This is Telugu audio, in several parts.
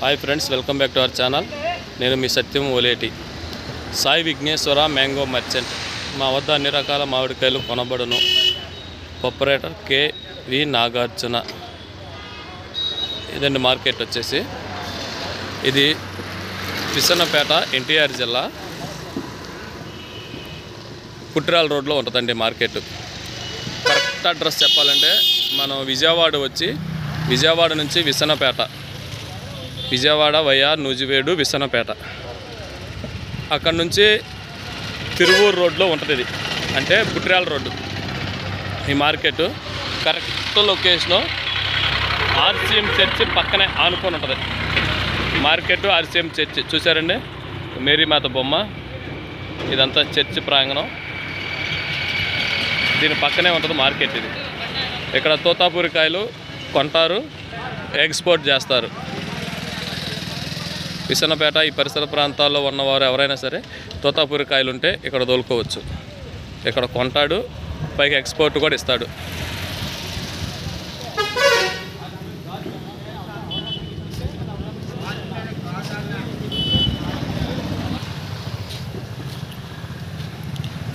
Hi friends, welcome back to our channel. నేను మీ సత్యం ఓలేటి. Sai Vighneshwara mango merchant. మా వద్ద అన్ని రకాల మామిడికాయలు కొనబడును. Operator KV Nagarjuna. ఇదండి మార్కెట్ వచ్చేసి. ఇది విసన్నపేట, ఎన్టీఆర్ జిల్లా, పుట్టిరాల రోడ్లో ఉంటుందండి మార్కెట్. కరెక్ట్ అడ్రస్ చెప్పాలంటే మనం విజయవాడ నుంచి విసన్నపేట, విజయవాడ వయా నూజివేడు విసన్నపేట, అక్కడ నుంచి తిరువూరు రోడ్లో ఉంటుంది. ఇది అంటే పుట్టిరాల రోడ్డు. ఈ market correct location RCM church పక్కనే ఆనుకొని ఉంటుంది. మార్కెట్, ఆర్సీఎం చర్చి చూసారండి, మేరీమాత బొమ్మ. ఇదంతా చర్చి ప్రాంగణం. దీని పక్కనే ఉంటుంది మార్కెట్. ఇది ఇక్కడ తోతాపూరికాయలు కొంటారు, ఎక్స్పోర్ట్ చేస్తారు. విసన్నపేట ఈ పరిసర ప్రాంతాల్లో ఉన్నవారు ఎవరైనా సరే తోతాపూరికాయలు ఉంటే ఇక్కడ దొలుకోవచ్చు. ఇక్కడ కొంటాడు, పైకి ఎక్స్పోర్ట్ కూడా ఇస్తాడు.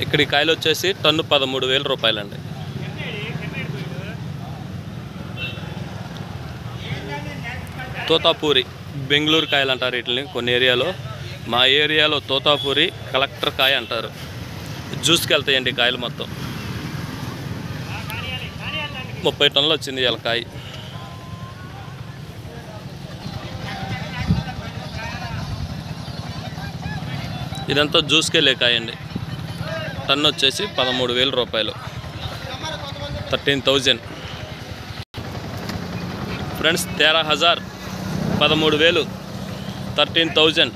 ఇక్కడ ఈ కాయలు వచ్చేసి టన్ను 13,000 రూపాయలండి. తోతాపూరి బెంగళూరు కాయలు అంటారు వీటిని కొన్ని ఏరియాలో. మా ఏరియాలో తోతాపూరి కలెక్టర్ కాయ అంటారు. జ్యూస్కి వెళ్తాయండి కాయలు మొత్తం. 30 టన్నులు వచ్చింది ఇలా కాయ. ఇదంతా జ్యూస్కి వెళ్ళే కాయ అండి. టన్ను వచ్చేసి 13,000 రూపాయలు, 13,000 ఫ్రెండ్స్. 13,000, 13,000, 13,000.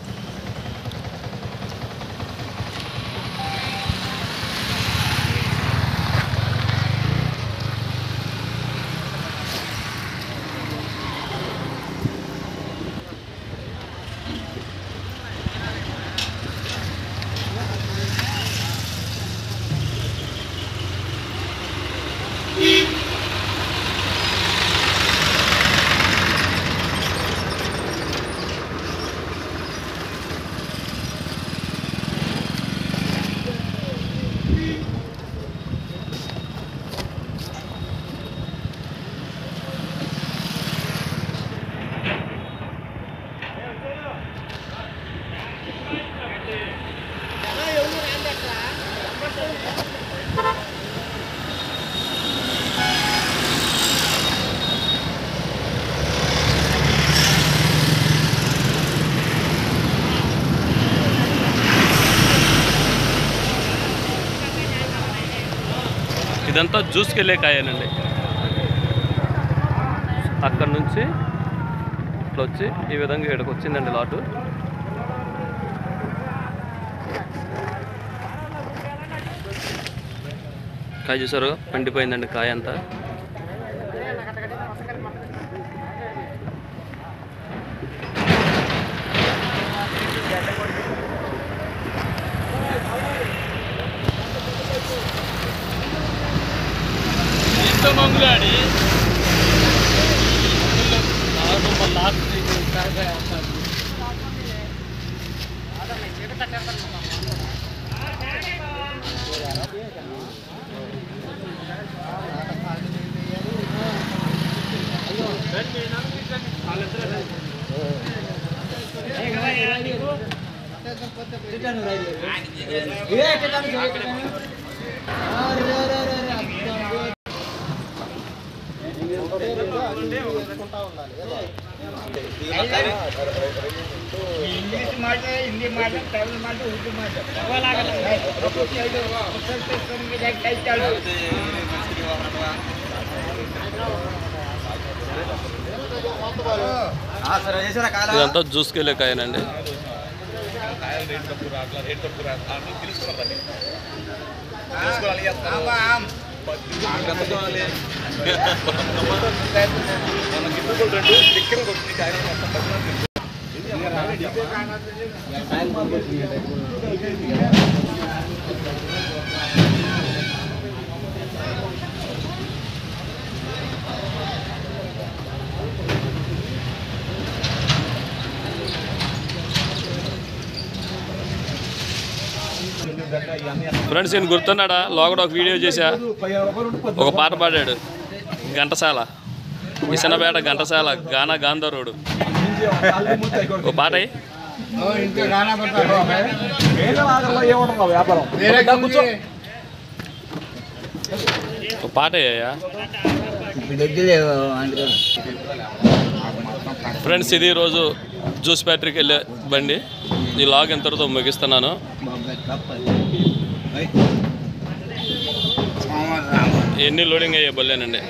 ఇదంతా జ్యూస్కి వెళ్ళే కాయనండి. అక్కడ నుంచి ఇట్లా వచ్చి ఈ విధంగా ఇక్కడికి వచ్చిందండి లాటు. కాయ చూసారు, పండిపోయిందండి కాయ అంతా. మంగులాడి ఇంగ్లీష్ మాట, హిందీ మాట, తమిళ మాట, ఉర్దూ మాట. ఇదంతా జ్యూస్కి వెళ్ళే కాయనండి. ఫ్రెండ్స్ ఈయన గుర్తున్నాడా? లోగడ ఒక వీడియో చేశా, ఒక పాట పాడాడు, ఘంటసాల, ఇసనపేట ఘంటసాల గానా గాంధర్వుడు. ఒక పాట ఒక పాట అయ్యా. ఫ్రెండ్స్ ఇది రోజు జ్యూస్ ఫ్యాక్టరీకి వెళ్ళే బండి. ఈ లాగ్ ఎంతటితో ముగిస్తున్నాను. ఎన్ని లోడింగ్ అయ్యే బల్లేనండి.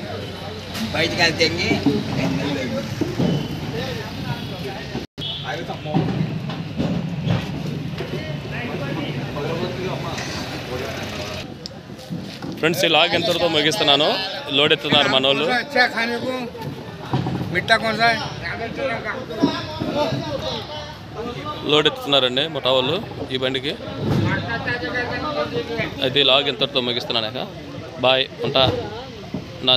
బయటకు వెళ్తే ఫ్రెండ్స్ ఈ లాగ్ ఎంతటితో ముగిస్తున్నాను. లోడ్ ఎత్తున్నారు మన వాళ్ళు. లోడ్ ఎత్తుతున్నారండి ముఠా వాళ్ళు ఈ బండికి. అయితే ఈ లాగ్ ఎంతటితో ముగిస్తున్నాను. బాయ్ ఉంటా. నా